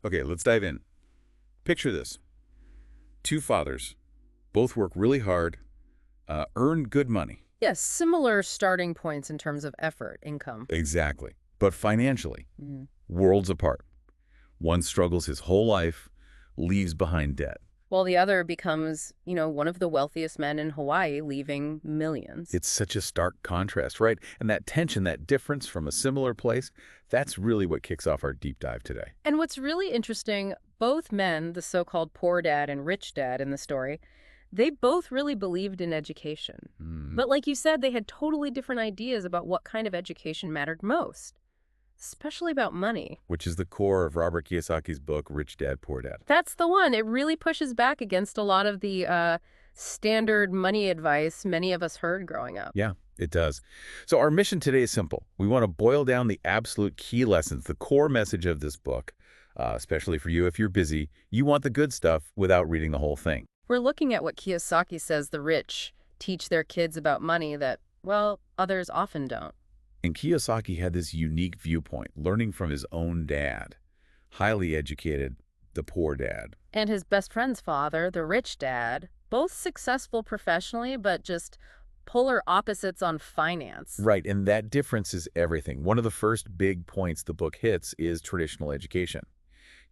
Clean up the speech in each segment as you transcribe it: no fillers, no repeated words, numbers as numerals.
Okay, let's dive in. Picture this. Two fathers, both work really hard, earn good money. Yes, similar starting points in terms of effort, income. Exactly. But financially, Mhm. worlds apart. One struggles his whole life, leaves behind debt. While the other becomes, one of the wealthiest men in Hawaii, leaving millions. It's such a stark contrast, right? And that tension, that difference from a similar place, that's really what kicks off our deep dive today. And what's really interesting, both men, the so-called poor dad and rich dad in the story, they both really believed in education. But like you said, they had totally different ideas about what kind of education mattered most, especially about money. Which is the core of Robert Kiyosaki's book, Rich Dad, Poor Dad. That's the one. It really pushes back against a lot of the standard money advice many of us heard growing up. Yeah, it does. So our mission today is simple. We want to boil down the absolute key lessons, the core message of this book, especially for you if you're busy. You want the good stuff without reading the whole thing. We're looking at what Kiyosaki says the rich teach their kids about money that, well, others often don't. And Kiyosaki had this unique viewpoint, learning from his own dad, highly educated, the poor dad. And his best friend's father, the rich dad, both successful professionally, but just polar opposites on finance. Right, and that difference is everything. One of the first big points the book hits is traditional education.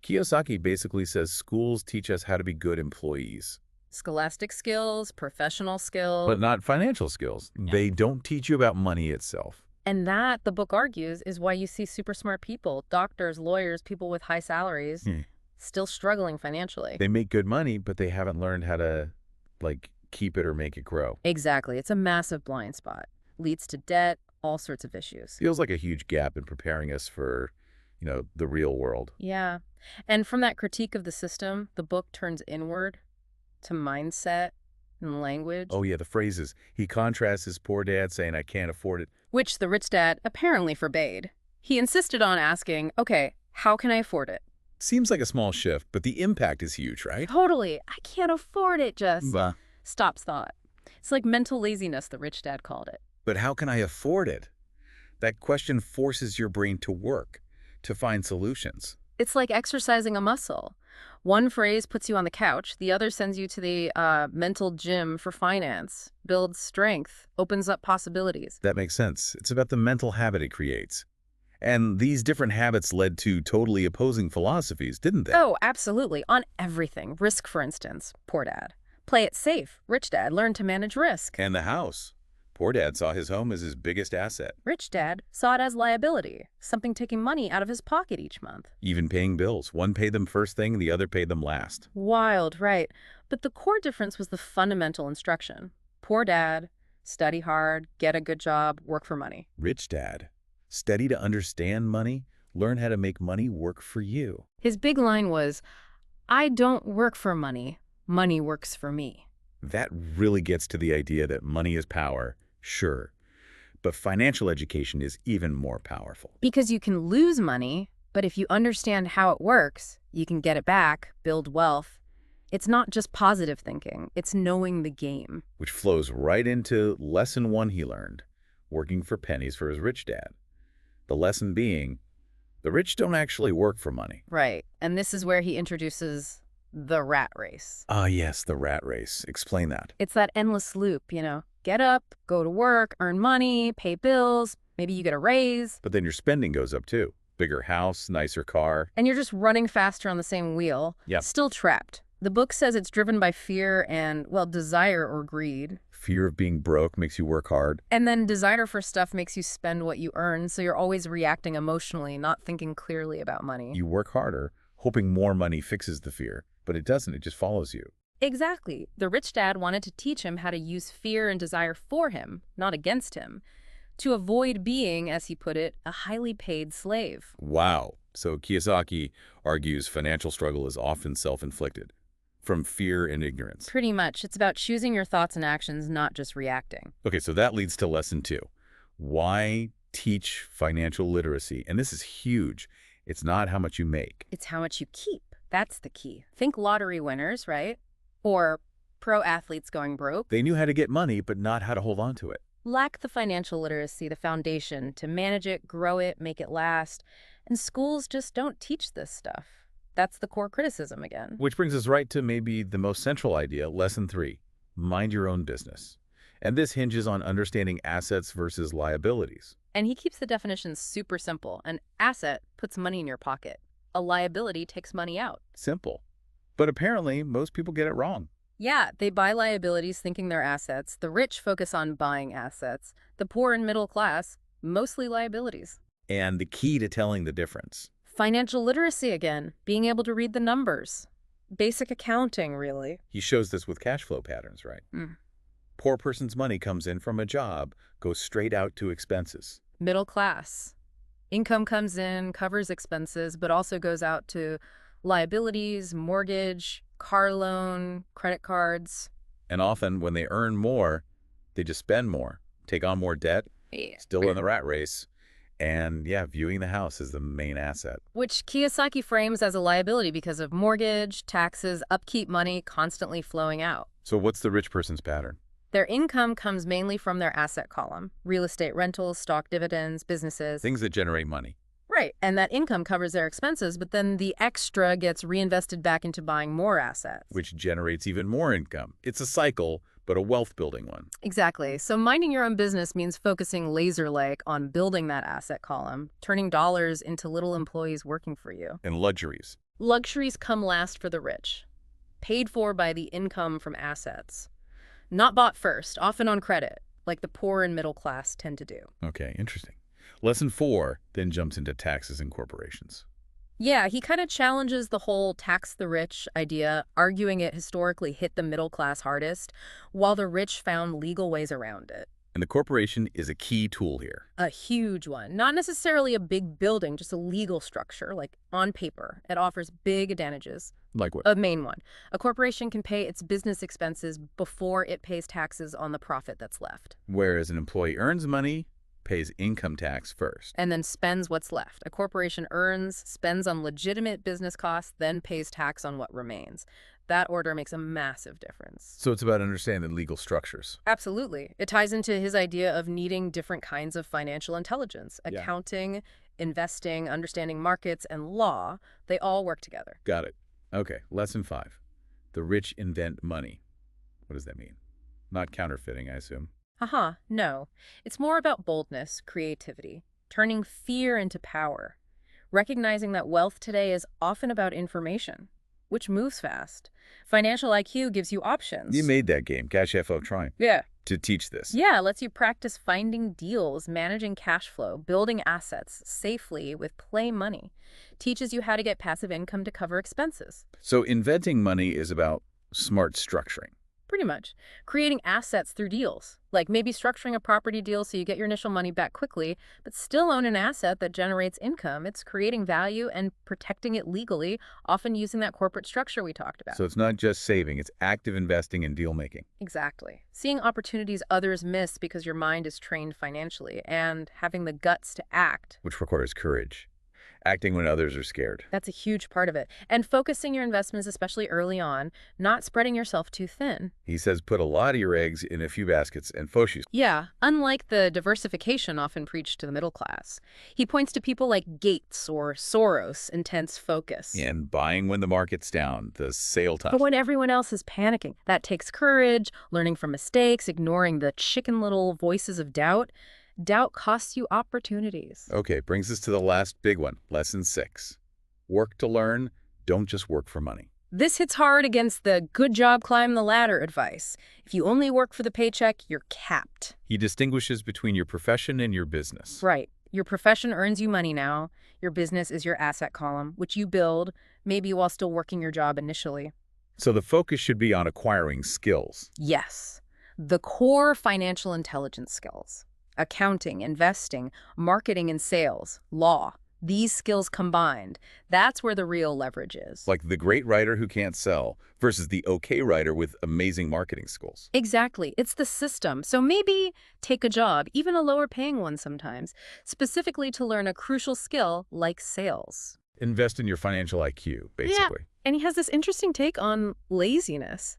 Kiyosaki basically says schools teach us how to be good employees. Scholastic skills, professional skills. But not financial skills. Yeah. They don't teach you about money itself. And that, the book argues, is why you see super smart people, doctors, lawyers, people with high salaries, still struggling financially. They make good money, but they haven't learned how to, keep it or make it grow. Exactly. It's a massive blind spot. Leads to debt, all sorts of issues. Feels like a huge gap in preparing us for, the real world. Yeah. And from that critique of the system, the book turns inward to mindset and language. Oh, yeah, the phrases. He contrasts his poor dad saying, I can't afford it. Which the rich dad apparently forbade. He insisted on asking, okay, how can I afford it? Seems like a small shift, but the impact is huge, right? Totally. I can't afford it, just Bah. stops thought. It's like mental laziness, the rich dad called it. But how can I afford it? That question forces your brain to work, to find solutions. It's like exercising a muscle. One phrase puts you on the couch, the other sends you to the mental gym for finance, builds strength, opens up possibilities. That makes sense. It's about the mental habit it creates. And these different habits led to totally opposing philosophies, didn't they? Oh, absolutely. On everything. Risk, for instance. Poor dad. Play it safe. Rich dad. Learn to manage risk. And the house. Poor dad saw his home as his biggest asset. Rich dad saw it as liability, something taking money out of his pocket each month. Even paying bills. One paid them first thing, the other paid them last. Wild, right. But the core difference was the fundamental instruction. Poor dad, study hard, get a good job, work for money. Rich dad. Study to understand money, learn how to make money work for you. His big line was, I don't work for money, money works for me. That really gets to the idea that money is power, sure. But financial education is even more powerful. Because you can lose money, but if you understand how it works, you can get it back, build wealth. It's not just positive thinking, it's knowing the game. Which flows right into lesson one he learned, working for pennies for his rich dad. The lesson being, the rich don't actually work for money. Right. And this is where he introduces the rat race. Ah, yes, the rat race. Explain that. It's that endless loop, Get up, go to work, earn money, pay bills, maybe you get a raise. But then your spending goes up too. Bigger house, nicer car. And you're just running faster on the same wheel. Yep. Still trapped. The book says it's driven by fear and, desire or greed. Fear of being broke makes you work hard. And then desire for stuff makes you spend what you earn, so you're always reacting emotionally, not thinking clearly about money. You work harder, hoping more money fixes the fear. But it doesn't, it just follows you. Exactly. The rich dad wanted to teach him how to use fear and desire for him, not against him, to avoid being, as he put it, a highly paid slave. Wow. So Kiyosaki argues financial struggle is often self-inflicted, from fear and ignorance. Pretty much. It's about choosing your thoughts and actions, not just reacting. Okay, so that leads to lesson two. Why teach financial literacy? And this is huge. It's not how much you make. It's how much you keep. That's the key. Think lottery winners, right? Or pro athletes going broke. They knew how to get money, but not how to hold on to it. Lack the financial literacy, the foundation to manage it, grow it, make it last. And schools just don't teach this stuff. That's the core criticism again. Which brings us right to maybe the most central idea, lesson 3, mind your own business. And this hinges on understanding assets versus liabilities. And he keeps the definitions super simple. An asset puts money in your pocket. A liability takes money out. Simple. But apparently, most people get it wrong. Yeah, they buy liabilities thinking they're assets. The rich focus on buying assets. The poor and middle class, mostly liabilities. And the key to telling the difference. Financial literacy again, being able to read the numbers. Basic accounting, really. He shows this with cash flow patterns, right? Poor person's money comes in from a job, goes straight out to expenses. Middle class. Income comes in, covers expenses, but also goes out to liabilities, mortgage, car loan, credit cards. And often, when they earn more, they just spend more, take on more debt, still in the rat race, and viewing the house as the main asset. Which Kiyosaki frames as a liability because of mortgage, taxes, upkeep money constantly flowing out. So what's the rich person's pattern? Their income comes mainly from their asset column, real estate rentals, stock dividends, businesses. Things that generate money. Right, and that income covers their expenses, but then the extra gets reinvested back into buying more assets. Which generates even more income. It's a cycle, but a wealth-building one. Exactly. So minding your own business means focusing laser-like on building that asset column, turning dollars into little employees working for you. And luxuries. Luxuries come last for the rich, paid for by the income from assets. Not bought first, often on credit, like the poor and middle class tend to do. Okay, interesting. Lesson 4 then jumps into taxes and corporations. Yeah, he kind of challenges the whole tax the rich idea, arguing it historically hit the middle class hardest, while the rich found legal ways around it. And the corporation is a key tool here. A huge one. Not necessarily a big building, just a legal structure, like on paper. It offers big advantages. Like what? A main one. A corporation can pay its business expenses before it pays taxes on the profit that's left. Whereas an employee earns money, pays income tax first. And then spends what's left. A corporation earns, spends on legitimate business costs, then pays tax on what remains. That order makes a massive difference. So it's about understanding legal structures. Absolutely. It ties into his idea of needing different kinds of financial intelligence. Accounting, investing, understanding markets, and law, they all work together. Got it. Okay, lesson 5. The rich invent money. What does that mean? Not counterfeiting, I assume. No. It's more about boldness, creativity, turning fear into power, recognizing that wealth today is often about information, which moves fast. Financial IQ gives you options. You made that game, Cash FO Trying. Yeah. To teach this. Yeah, lets you practice finding deals, managing cash flow, building assets safely with play money. Teaches you how to get passive income to cover expenses. So inventing money is about smart structuring. Pretty much. Creating assets through deals. Like maybe structuring a property deal so you get your initial money back quickly, but still own an asset that generates income. It's creating value and protecting it legally, often using that corporate structure we talked about. So it's not just saving, it's active investing and deal making. Exactly. Seeing opportunities others miss because your mind is trained financially and having the guts to act. Which requires courage. Acting when others are scared. That's a huge part of it. And focusing your investments, especially early on, not spreading yourself too thin. He says put a lot of your eggs in a few baskets and focus. Yeah, unlike the diversification often preached to the middle class. He points to people like Gates or Soros' intense focus. And buying when the market's down, the sale time. But when everyone else is panicking, that takes courage, learning from mistakes, ignoring the chicken little voices of doubt. Doubt costs you opportunities. Okay, brings us to the last big one, lesson 6. Work to learn, don't just work for money. This hits hard against the good job climb the ladder advice. If you only work for the paycheck, you're capped. He distinguishes between your profession and your business. Right. Your profession earns you money now. Your business is your asset column, which you build, maybe while still working your job initially. So the focus should be on acquiring skills. Yes. The core financial intelligence skills. Accounting, investing, marketing and sales, law. These skills combined, that's where the real leverage is. Like the great writer who can't sell versus the okay writer with amazing marketing skills. Exactly. It's the system. So maybe take a job, even a lower paying one sometimes, specifically to learn a crucial skill like sales. Invest in your financial IQ, basically. Yeah. And he has this interesting take on laziness.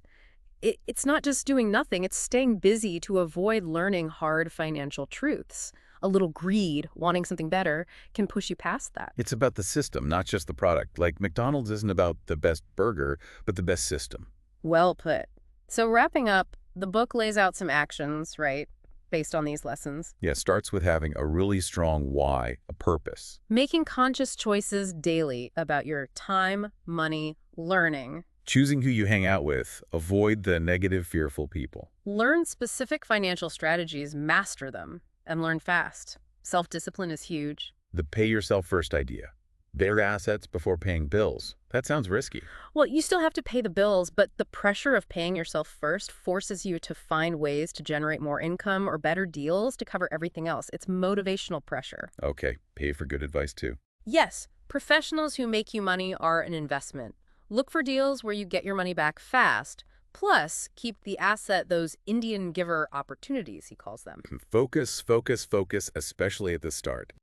It's not just doing nothing, it's staying busy to avoid learning hard financial truths. a little greed, wanting something better, can push you past that. It's about the system, not just the product. Like McDonald's isn't about the best burger, but the best system. Well put. So wrapping up, the book lays out some actions, right, based on these lessons. Yeah, it starts with having a really strong why, a purpose. Making conscious choices daily about your time, money, learning. Choosing who you hang out with. Avoid the negative, fearful people. Learn specific financial strategies, master them, and learn fast. Self-discipline is huge. The pay yourself first idea. Their assets before paying bills. That sounds risky. Well, you still have to pay the bills, but the pressure of paying yourself first forces you to find ways to generate more income or better deals to cover everything else. It's motivational pressure. Okay, pay for good advice too. Yes, professionals who make you money are an investment. Look for deals where you get your money back fast. Plus, keep the asset those Indian giver opportunities, he calls them. Focus, focus, focus, especially at the start.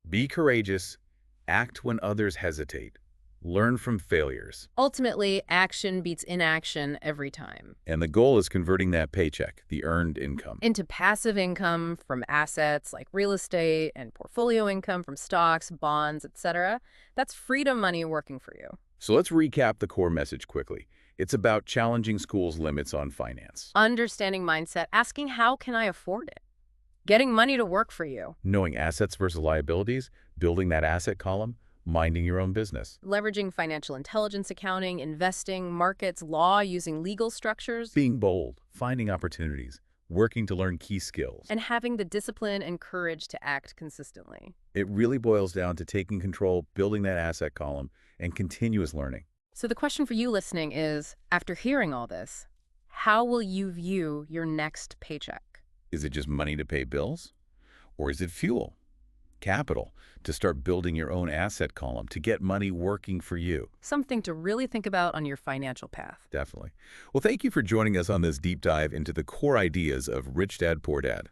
Be courageous. Act when others hesitate. Learn from failures. Ultimately, action beats inaction every time. And the goal is converting that paycheck, the earned income, Into passive income from assets like real estate and portfolio income from stocks, bonds, etc. That's freedom money working for you. So let's recap the core message quickly. It's about challenging schools' limits on finance. Understanding mindset, asking how can I afford it? Getting money to work for you. Knowing assets versus liabilities, building that asset column, minding your own business. Leveraging financial intelligence accounting, investing, markets, law, using legal structures. Being bold, finding opportunities, working to learn key skills. And having the discipline and courage to act consistently. It really boils down to taking control, building that asset column, and continuous learning. So the question for you listening is, after hearing all this, how will you view your next paycheck? Is it just money to pay bills? Or is it fuel, capital, to start building your own asset column, to get money working for you? Something to really think about on your financial path. Definitely. Well, thank you for joining us on this deep dive into the core ideas of Rich Dad, Poor Dad.